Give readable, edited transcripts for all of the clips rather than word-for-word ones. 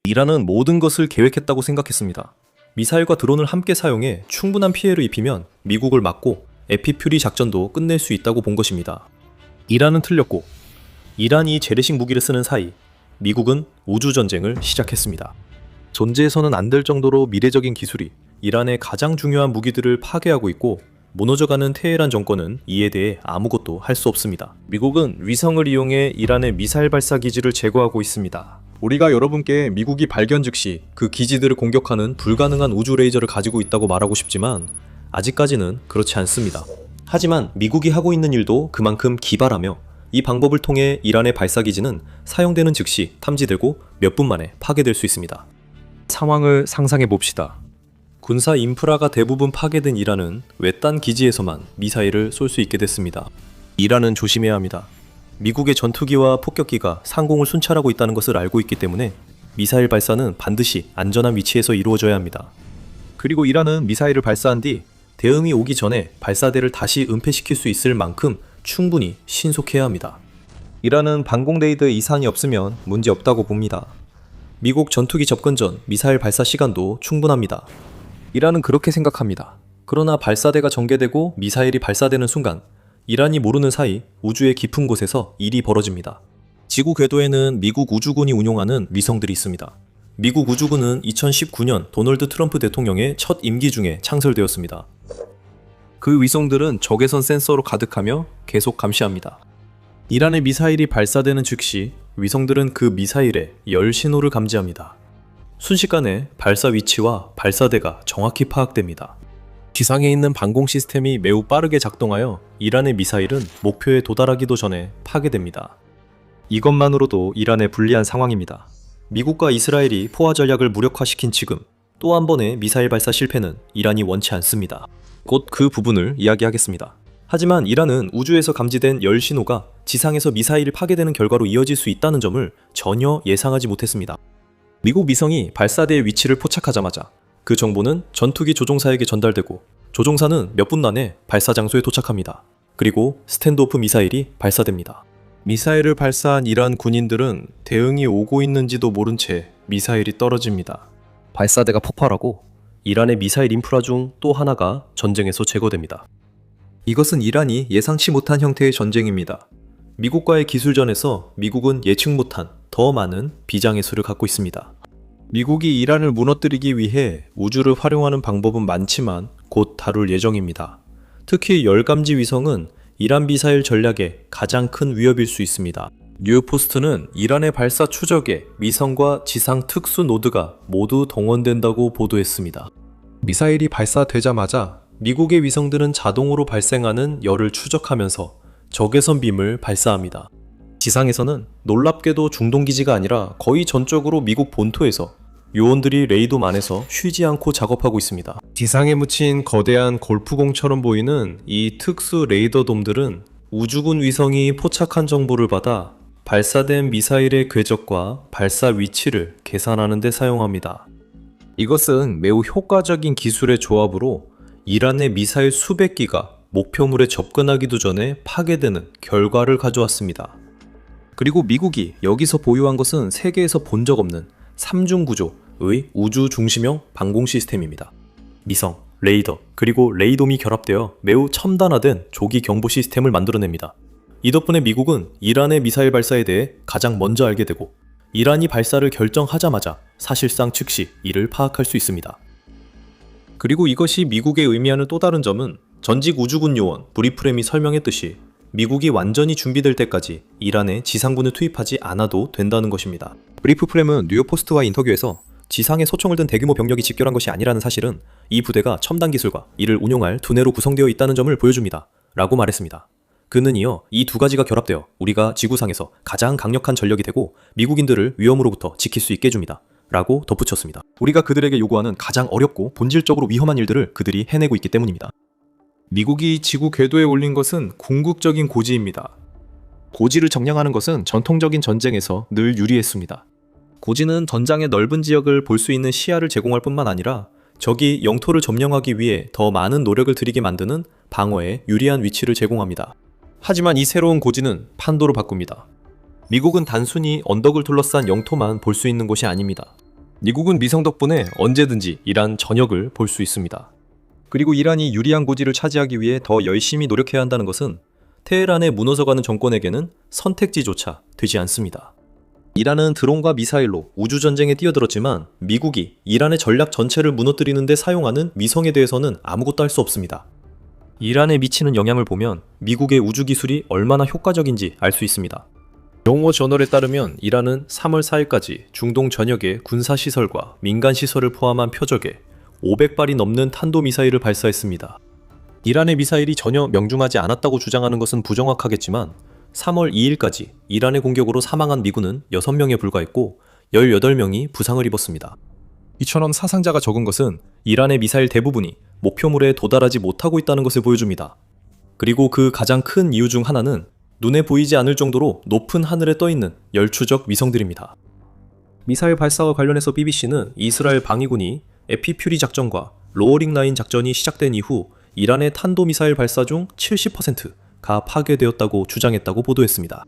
이란은 모든 것을 계획했다고 생각했습니다. 미사일과 드론을 함께 사용해 충분한 피해를 입히면 미국을 막고 에피퓨리 작전도 끝낼 수 있다고 본 것입니다. 이란은 틀렸고, 이란이 재래식 무기를 쓰는 사이 미국은 우주전쟁을 시작했습니다. 존재해서는 안 될 정도로 미래적인 기술이 이란의 가장 중요한 무기들을 파괴하고 있고, 무너져가는 테헤란 정권은 이에 대해 아무것도 할 수 없습니다. 미국은 위성을 이용해 이란의 미사일 발사 기지를 제거하고 있습니다. 우리가 여러분께 미국이 발견 즉시 그 기지들을 공격하는 불가능한 우주 레이저를 가지고 있다고 말하고 싶지만 아직까지는 그렇지 않습니다. 하지만 미국이 하고 있는 일도 그만큼 기발하며 이 방법을 통해 이란의 발사 기지는 사용되는 즉시 탐지되고 몇 분 만에 파괴될 수 있습니다. 상황을 상상해 봅시다. 군사 인프라가 대부분 파괴된 이란은 외딴 기지에서만 미사일을 쏠 수 있게 됐습니다. 이란은 조심해야 합니다. 미국의 전투기와 폭격기가 상공을 순찰하고 있다는 것을 알고 있기 때문에 미사일 발사는 반드시 안전한 위치에서 이루어져야 합니다. 그리고 이란은 미사일을 발사한 뒤 대응이 오기 전에 발사대를 다시 은폐시킬 수 있을 만큼 충분히 신속해야 합니다. 이란은 방공 레이더에 이상이 없으면 문제 없다고 봅니다. 미국 전투기 접근 전 미사일 발사 시간도 충분합니다. 이란은 그렇게 생각합니다. 그러나 발사대가 전개되고 미사일이 발사되는 순간 이란이 모르는 사이 우주의 깊은 곳에서 일이 벌어집니다. 지구 궤도에는 미국 우주군이 운용하는 위성들이 있습니다. 미국 우주군은 2019년 도널드 트럼프 대통령의 첫 임기 중에 창설되었습니다. 그 위성들은 적외선 센서로 가득하며 계속 감시합니다. 이란의 미사일이 발사되는 즉시 위성들은 그 미사일의 열 신호를 감지합니다. 순식간에 발사 위치와 발사대가 정확히 파악됩니다. 지상에 있는 방공 시스템이 매우 빠르게 작동하여 이란의 미사일은 목표에 도달하기도 전에 파괴됩니다. 이것만으로도 이란에 불리한 상황입니다. 미국과 이스라엘이 포화 전략을 무력화시킨 지금 또 한 번의 미사일 발사 실패는 이란이 원치 않습니다. 곧 그 부분을 이야기하겠습니다. 하지만 이란은 우주에서 감지된 열 신호가 지상에서 미사일이 파괴되는 결과로 이어질 수 있다는 점을 전혀 예상하지 못했습니다. 미국 위성이 발사대의 위치를 포착하자마자 그 정보는 전투기 조종사에게 전달되고 조종사는 몇 분 안에 발사 장소에 도착합니다. 그리고 스탠드오프 미사일이 발사됩니다. 미사일을 발사한 이란 군인들은 대응이 오고 있는지도 모른 채 미사일이 떨어집니다. 발사대가 폭발하고 이란의 미사일 인프라 중 또 하나가 전쟁에서 제거됩니다. 이것은 이란이 예상치 못한 형태의 전쟁입니다. 미국과의 기술전에서 미국은 예측 못한 더 많은 비장의 수를 갖고 있습니다. 미국이 이란을 무너뜨리기 위해 우주를 활용하는 방법은 많지만 곧 다룰 예정입니다. 특히 열감지 위성은 이란 미사일 전략에 가장 큰 위협일 수 있습니다. 뉴포스트는 이란의 발사 추적에 위성과 지상 특수 노드가 모두 동원된다고 보도했습니다. 미사일이 발사되자마자 미국의 위성들은 자동으로 발생하는 열을 추적하면서 적외선 빔을 발사합니다. 지상에서는 놀랍게도 중동기지가 아니라 거의 전적으로 미국 본토에서 요원들이 레이돔 안에서 쉬지 않고 작업하고 있습니다. 지상에 묻힌 거대한 골프공처럼 보이는 이 특수 레이더돔들은 우주군 위성이 포착한 정보를 받아 발사된 미사일의 궤적과 발사 위치를 계산하는 데 사용합니다. 이것은 매우 효과적인 기술의 조합으로 이란의 미사일 수백 기가 목표물에 접근하기도 전에 파괴되는 결과를 가져왔습니다. 그리고 미국이 여기서 보유한 것은 세계에서 본 적 없는 3중 구조의 우주 중심형 방공 시스템입니다. 미성, 레이더, 그리고 레이돔이 결합되어 매우 첨단화된 조기 경보 시스템을 만들어냅니다. 이 덕분에 미국은 이란의 미사일 발사에 대해 가장 먼저 알게 되고 이란이 발사를 결정하자마자 사실상 즉시 이를 파악할 수 있습니다. 그리고 이것이 미국에 의미하는 또 다른 점은 전직 우주군 요원 브리프렘이 설명했듯이 미국이 완전히 준비될 때까지 이란에 지상군을 투입하지 않아도 된다는 것입니다. 브리프렘은 뉴욕포스트와의 인터뷰에서 지상에 소총을 든 대규모 병력이 집결한 것이 아니라는 사실은 이 부대가 첨단 기술과 이를 운용할 두뇌로 구성되어 있다는 점을 보여줍니다. 라고 말했습니다. 그는 이어 이 두 가지가 결합되어 우리가 지구상에서 가장 강력한 전력이 되고 미국인들을 위험으로부터 지킬 수 있게 해줍니다. 라고 덧붙였습니다. 우리가 그들에게 요구하는 가장 어렵고 본질적으로 위험한 일들을 그들이 해내고 있기 때문입니다. 미국이 지구 궤도에 올린 것은 궁극적인 고지입니다. 고지를 점령하는 것은 전통적인 전쟁에서 늘 유리했습니다. 고지는 전장의 넓은 지역을 볼 수 있는 시야를 제공할 뿐만 아니라 적이 영토를 점령하기 위해 더 많은 노력을 들이게 만드는 방어에 유리한 위치를 제공합니다. 하지만 이 새로운 고지는 판도를 바꿉니다. 미국은 단순히 언덕을 둘러싼 영토만 볼 수 있는 곳이 아닙니다. 미국은 위성 덕분에 언제든지 이란 전역을 볼 수 있습니다. 그리고 이란이 유리한 고지를 차지하기 위해 더 열심히 노력해야 한다는 것은 테헤란에 무너져가는 정권에게는 선택지조차 되지 않습니다. 이란은 드론과 미사일로 우주전쟁에 뛰어들었지만 미국이 이란의 전략 전체를 무너뜨리는 데 사용하는 위성에 대해서는 아무것도 할 수 없습니다. 이란에 미치는 영향을 보면 미국의 우주기술이 얼마나 효과적인지 알 수 있습니다. 영어저널에 따르면 이란은 3월 4일까지 중동 전역의 군사시설과 민간시설을 포함한 표적에 500발이 넘는 탄도미사일을 발사했습니다. 이란의 미사일이 전혀 명중하지 않았다고 주장하는 것은 부정확하겠지만 3월 2일까지 이란의 공격으로 사망한 미군은 6명에 불과했고 18명이 부상을 입었습니다. 이처럼 사상자가 적은 것은 이란의 미사일 대부분이 목표물에 도달하지 못하고 있다는 것을 보여줍니다. 그리고 그 가장 큰 이유 중 하나는 눈에 보이지 않을 정도로 높은 하늘에 떠있는 열추적 위성들입니다. 미사일 발사와 관련해서 BBC는 이스라엘 방위군이 에피퓨리 작전과 로어링 라인 작전이 시작된 이후 이란의 탄도미사일 발사 중 70%가 파괴되었다고 주장했다고 보도했습니다.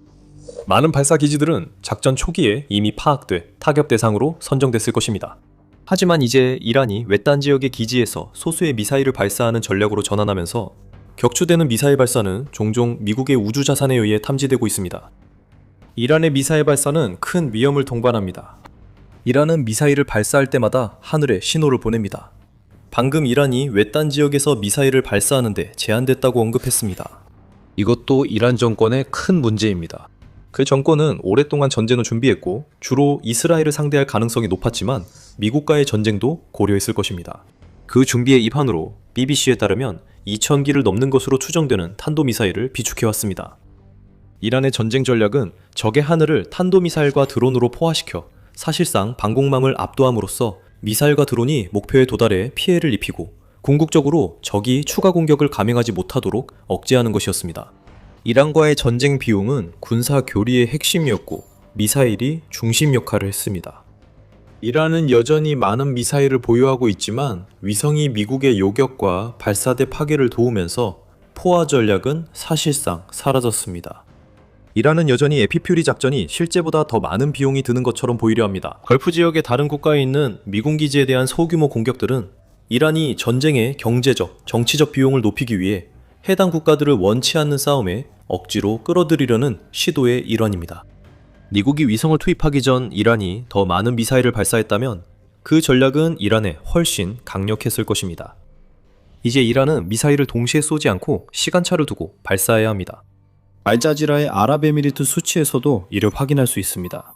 많은 발사 기지들은 작전 초기에 이미 파악돼 타격 대상으로 선정됐을 것입니다. 하지만 이제 이란이 외딴 지역의 기지에서 소수의 미사일을 발사하는 전략으로 전환하면서 격추되는 미사일 발사는 종종 미국의 우주 자산에 의해 탐지되고 있습니다. 이란의 미사일 발사는 큰 위험을 동반합니다. 이란은 미사일을 발사할 때마다 하늘에 신호를 보냅니다. 방금 이란이 외딴 지역에서 미사일을 발사하는데 제한됐다고 언급했습니다. 이것도 이란 정권의 큰 문제입니다. 그 정권은 오랫동안 전쟁을 준비했고 주로 이스라엘을 상대할 가능성이 높았지만 미국과의 전쟁도 고려했을 것입니다. 그 준비의 일환으로 BBC에 따르면 2,000기를 넘는 것으로 추정되는 탄도미사일을 비축해왔습니다. 이란의 전쟁 전략은 적의 하늘을 탄도미사일과 드론으로 포화시켜 사실상 방공망을 압도함으로써 미사일과 드론이 목표에 도달해 피해를 입히고 궁극적으로 적이 추가 공격을 감행하지 못하도록 억제하는 것이었습니다. 이란과의 전쟁 비용은 군사 교리의 핵심이었고 미사일이 중심 역할을 했습니다. 이란은 여전히 많은 미사일을 보유하고 있지만 위성이 미국의 요격과 발사대 파괴를 도우면서 포화 전략은 사실상 사라졌습니다. 이란은 여전히 에피퓨리 작전이 실제보다 더 많은 비용이 드는 것처럼 보이려 합니다. 걸프 지역의 다른 국가에 있는 미군 기지에 대한 소규모 공격들은 이란이 전쟁의 경제적, 정치적 비용을 높이기 위해 해당 국가들을 원치 않는 싸움에 억지로 끌어들이려는 시도의 일환입니다. 미국이 위성을 투입하기 전 이란이 더 많은 미사일을 발사했다면 그 전략은 이란에 훨씬 강력했을 것입니다. 이제 이란은 미사일을 동시에 쏘지 않고 시간차를 두고 발사해야 합니다. 알자지라의 아랍에미리트 수치에서도 이를 확인할 수 있습니다.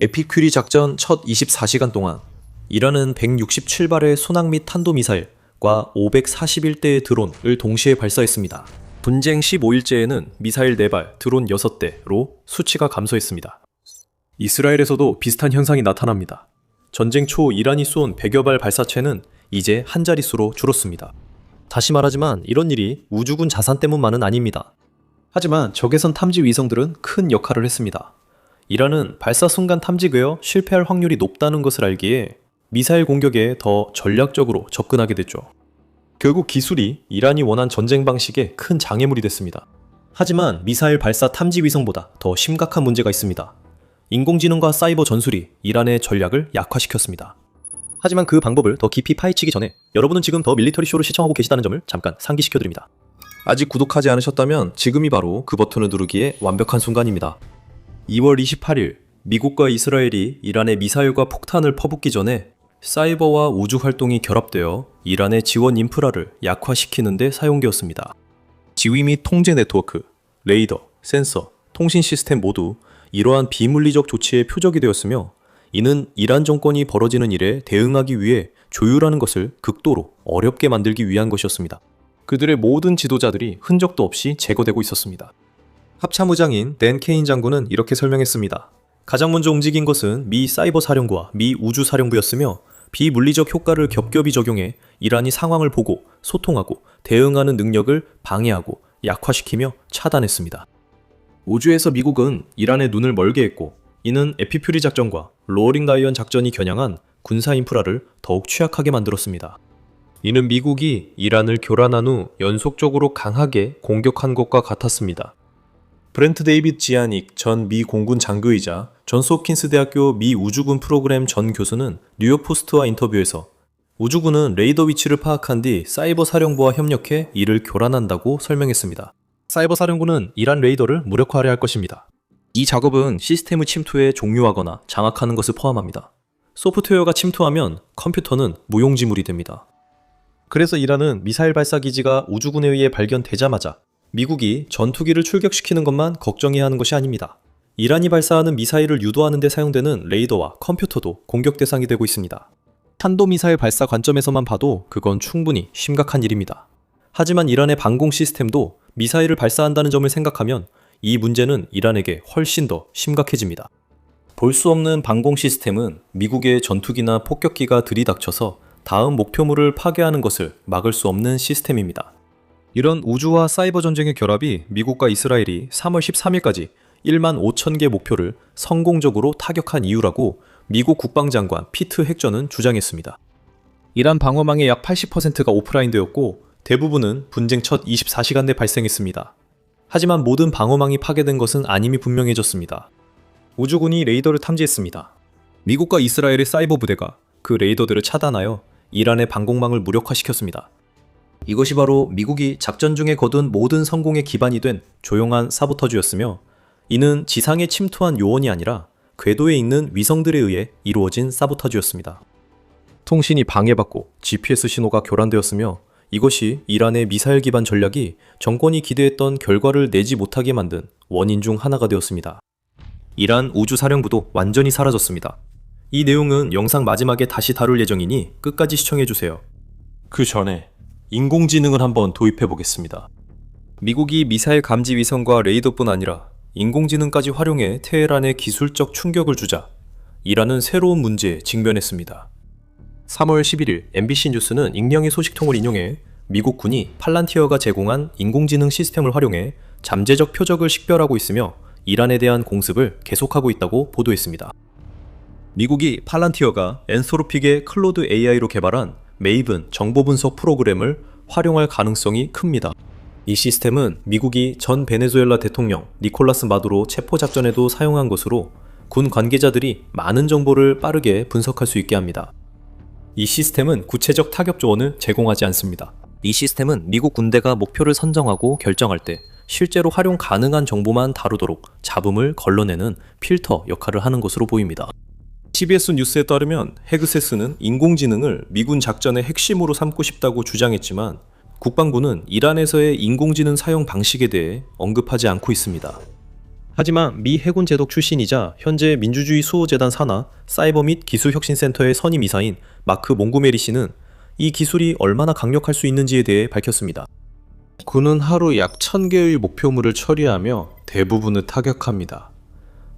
에피큐리 작전 첫 24시간 동안 이란은 167발의 순항 및 탄도미사일과 541대의 드론을 동시에 발사했습니다. 분쟁 15일째에는 미사일 4발, 드론 6대로 수치가 감소했습니다. 이스라엘에서도 비슷한 현상이 나타납니다. 전쟁 초 이란이 쏜 100여 발 발사체는 이제 한 자릿수로 줄었습니다. 다시 말하지만 이런 일이 우주군 자산 때문만은 아닙니다. 하지만 적외선 탐지 위성들은 큰 역할을 했습니다. 이란은 발사 순간 탐지되어 실패할 확률이 높다는 것을 알기에 미사일 공격에 더 전략적으로 접근하게 됐죠. 결국 기술이 이란이 원한 전쟁 방식에 큰 장애물이 됐습니다. 하지만 미사일 발사 탐지 위성보다 더 심각한 문제가 있습니다. 인공지능과 사이버 전술이 이란의 전략을 약화시켰습니다. 하지만 그 방법을 더 깊이 파헤치기 전에 여러분은 지금 더 밀리터리 쇼를 시청하고 계시다는 점을 잠깐 상기시켜드립니다. 아직 구독하지 않으셨다면 지금이 바로 그 버튼을 누르기에 완벽한 순간입니다. 2월 28일 미국과 이스라엘이 이란의 미사일과 폭탄을 퍼붓기 전에 사이버와 우주 활동이 결합되어 이란의 지원 인프라를 약화시키는 데 사용되었습니다. 지휘 및 통제 네트워크, 레이더, 센서, 통신 시스템 모두 이러한 비물리적 조치의 표적이 되었으며 이는 이란 정권이 벌어지는 일에 대응하기 위해 조율하는 것을 극도로 어렵게 만들기 위한 것이었습니다. 그들의 모든 지도자들이 흔적도 없이 제거되고 있었습니다. 합참의장인 댄 케인 장군은 이렇게 설명했습니다. 가장 먼저 움직인 것은 미 사이버 사령부와 미 우주 사령부였으며 비물리적 효과를 겹겹이 적용해 이란이 상황을 보고 소통하고 대응하는 능력을 방해하고 약화시키며 차단했습니다. 우주에서 미국은 이란의 눈을 멀게 했고 이는 에피퓨리 작전과 로어링 라이언 작전이 겨냥한 군사 인프라를 더욱 취약하게 만들었습니다. 이는 미국이 이란을 교란한 후 연속적으로 강하게 공격한 것과 같았습니다. 브렌트 데이빗 지아닉 전 미 공군 장교이자 존스 홉킨스 대학교 미 우주군 프로그램 전 교수는 뉴욕 포스트와 인터뷰에서 우주군은 레이더 위치를 파악한 뒤 사이버 사령부와 협력해 이를 교란한다고 설명했습니다. 사이버 사령부는 이란 레이더를 무력화하려 할 것입니다. 이 작업은 시스템을 침투해 종료하거나 장악하는 것을 포함합니다. 소프트웨어가 침투하면 컴퓨터는 무용지물이 됩니다. 그래서 이란은 미사일 발사 기지가 우주군에 의해 발견되자마자 미국이 전투기를 출격시키는 것만 걱정해야 하는 것이 아닙니다. 이란이 발사하는 미사일을 유도하는 데 사용되는 레이더와 컴퓨터도 공격 대상이 되고 있습니다. 탄도미사일 발사 관점에서만 봐도 그건 충분히 심각한 일입니다. 하지만 이란의 방공 시스템도 미사일을 발사한다는 점을 생각하면 이 문제는 이란에게 훨씬 더 심각해집니다. 볼 수 없는 방공 시스템은 미국의 전투기나 폭격기가 들이닥쳐서 다음 목표물을 파괴하는 것을 막을 수 없는 시스템입니다. 이런 우주와 사이버 전쟁의 결합이 미국과 이스라엘이 3월 13일까지 1만 5천 개 목표를 성공적으로 타격한 이유라고 미국 국방장관 피트 핵전은 주장했습니다. 이란 방어망의 약 80%가 오프라인되었고 대부분은 분쟁 첫 24시간 내 발생했습니다. 하지만 모든 방어망이 파괴된 것은 아님이 분명해졌습니다. 우주군이 레이더를 탐지했습니다. 미국과 이스라엘의 사이버 부대가 그 레이더들을 차단하여 이란의 방공망을 무력화시켰습니다. 이것이 바로 미국이 작전 중에 거둔 모든 성공의 기반이 된 조용한 사보터주였으며 이는 지상에 침투한 요원이 아니라 궤도에 있는 위성들에 의해 이루어진 사보타주였습니다. 통신이 방해받고 GPS 신호가 교란되었으며 이것이 이란의 미사일 기반 전략이 정권이 기대했던 결과를 내지 못하게 만든 원인 중 하나가 되었습니다. 이란 우주사령부도 완전히 사라졌습니다. 이 내용은 영상 마지막에 다시 다룰 예정이니 끝까지 시청해주세요. 그 전에 인공지능을 한번 도입해보겠습니다. 미국이 미사일 감지 위성과 레이더뿐 아니라 인공지능까지 활용해 테헤란에 기술적 충격을 주자 이란은 새로운 문제에 직면했습니다. 3월 11일 MBC 뉴스는 익명의 소식통을 인용해 미국 군이 팔란티어가 제공한 인공지능 시스템을 활용해 잠재적 표적을 식별하고 있으며 이란에 대한 공습을 계속하고 있다고 보도했습니다. 미국이 팔란티어가 엔소로픽의 클로드 AI로 개발한 메이븐 정보 분석 프로그램을 활용할 가능성이 큽니다. 이 시스템은 미국이 전 베네수엘라 대통령 니콜라스 마두로 체포 작전에도 사용한 것으로 군 관계자들이 많은 정보를 빠르게 분석할 수 있게 합니다. 이 시스템은 구체적 타격 조언을 제공하지 않습니다. 이 시스템은 미국 군대가 목표를 선정하고 결정할 때 실제로 활용 가능한 정보만 다루도록 잡음을 걸러내는 필터 역할을 하는 것으로 보입니다. CBS 뉴스에 따르면 헤그세스는 인공지능을 미군 작전의 핵심으로 삼고 싶다고 주장했지만 국방부는 이란에서의 인공지능 사용 방식에 대해 언급하지 않고 있습니다. 하지만 미 해군 제독 출신이자 현재 민주주의 수호재단 산하 사이버 및 기술혁신센터의 선임 이사인 마크 몽고메리 씨는 이 기술이 얼마나 강력할 수 있는지에 대해 밝혔습니다. 군은 하루 약 1000개의 목표물을 처리하며 대부분을 타격합니다.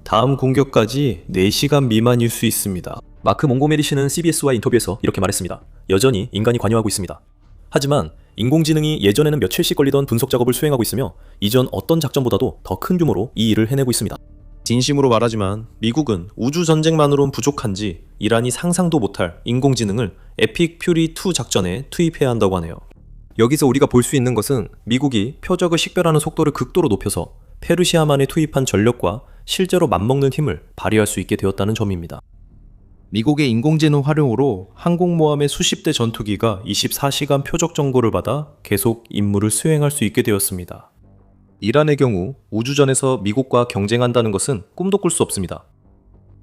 다음 공격까지 4시간 미만일 수 있습니다. 마크 몽고메리 씨는 CBS와 인터뷰에서 이렇게 말했습니다. 여전히 인간이 관여하고 있습니다. 하지만 인공지능이 예전에는 며칠씩 걸리던 분석 작업을 수행하고 있으며 이전 어떤 작전보다도 더 큰 규모로 이 일을 해내고 있습니다. 진심으로 말하지만 미국은 우주전쟁만으론 부족한지 이란이 상상도 못할 인공지능을 에픽 퓨리 2 작전에 투입해야 한다고 하네요. 여기서 우리가 볼 수 있는 것은 미국이 표적을 식별하는 속도를 극도로 높여서 페르시아만에 투입한 전력과 실제로 맞먹는 힘을 발휘할 수 있게 되었다는 점입니다. 미국의 인공지능 활용으로 항공모함의 수십 대 전투기가 24시간 표적 정보를 받아 계속 임무를 수행할 수 있게 되었습니다. 이란의 경우 우주전에서 미국과 경쟁한다는 것은 꿈도 꿀 수 없습니다.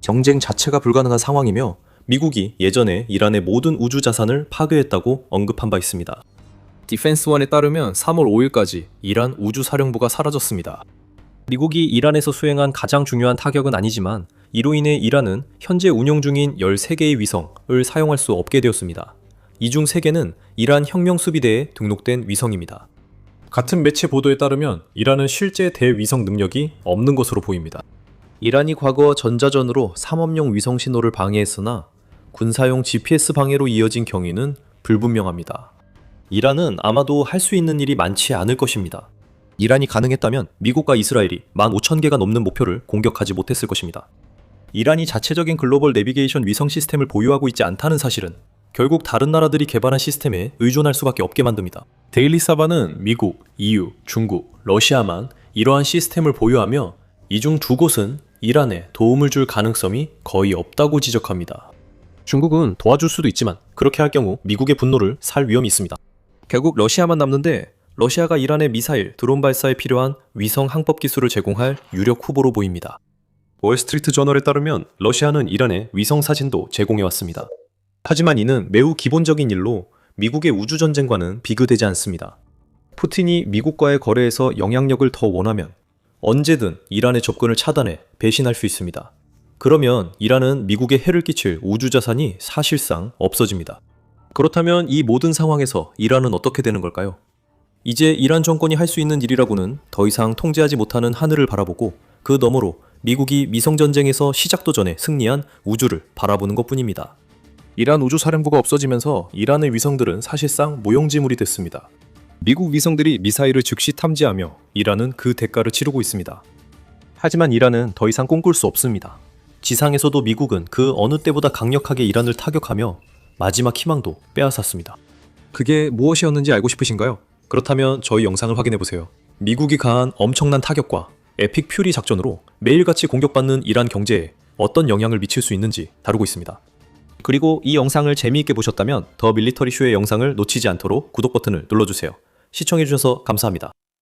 경쟁 자체가 불가능한 상황이며 미국이 예전에 이란의 모든 우주 자산을 파괴했다고 언급한 바 있습니다. 디펜스원에 따르면 3월 5일까지 이란 우주사령부가 사라졌습니다. 미국이 이란에서 수행한 가장 중요한 타격은 아니지만 이로 인해 이란은 현재 운영 중인 13개의 위성을 사용할 수 없게 되었습니다. 이 중 3개는 이란 혁명수비대에 등록된 위성입니다. 같은 매체 보도에 따르면 이란은 실제 대위성 능력이 없는 것으로 보입니다. 이란이 과거 전자전으로 상업용 위성 신호를 방해했으나 군사용 GPS 방해로 이어진 경위는 불분명합니다. 이란은 아마도 할 수 있는 일이 많지 않을 것입니다. 이란이 가능했다면 미국과 이스라엘이 15,000개가 넘는 목표를 공격하지 못했을 것입니다. 이란이 자체적인 글로벌 내비게이션 위성 시스템을 보유하고 있지 않다는 사실은 결국 다른 나라들이 개발한 시스템에 의존할 수밖에 없게 만듭니다. 데일리 사바는 미국, EU, 중국, 러시아만 이러한 시스템을 보유하며 이 중 두 곳은 이란에 도움을 줄 가능성이 거의 없다고 지적합니다. 중국은 도와줄 수도 있지만 그렇게 할 경우 미국의 분노를 살 위험이 있습니다. 결국 러시아만 남는데 러시아가 이란의 미사일, 드론 발사에 필요한 위성 항법 기술을 제공할 유력 후보로 보입니다. 월스트리트 저널에 따르면 러시아는 이란에 위성 사진도 제공해왔습니다. 하지만 이는 매우 기본적인 일로 미국의 우주전쟁과는 비교되지 않습니다. 푸틴이 미국과의 거래에서 영향력을 더 원하면 언제든 이란의 접근을 차단해 배신할 수 있습니다. 그러면 이란은 미국에 해를 끼칠 우주자산이 사실상 없어집니다. 그렇다면 이 모든 상황에서 이란은 어떻게 되는 걸까요? 이제 이란 정권이 할 수 있는 일이라고는 더 이상 통제하지 못하는 하늘을 바라보고 그 너머로 미국이 미성전쟁에서 시작도 전에 승리한 우주를 바라보는 것뿐입니다. 이란 우주사령부가 없어지면서 이란의 위성들은 사실상 모형지물이 됐습니다. 미국 위성들이 미사일을 즉시 탐지하며 이란은 그 대가를 치르고 있습니다. 하지만 이란은 더 이상 꿈꿀 수 없습니다. 지상에서도 미국은 그 어느 때보다 강력하게 이란을 타격하며 마지막 희망도 빼앗았습니다. 그게 무엇이었는지 알고 싶으신가요? 그렇다면 저희 영상을 확인해보세요. 미국이 가한 엄청난 타격과 에픽 퓨리 작전으로 매일같이 공격받는 이란 경제에 어떤 영향을 미칠 수 있는지 다루고 있습니다. 그리고 이 영상을 재미있게 보셨다면 더 밀리터리 쇼의 영상을 놓치지 않도록 구독 버튼을 눌러주세요. 시청해주셔서 감사합니다.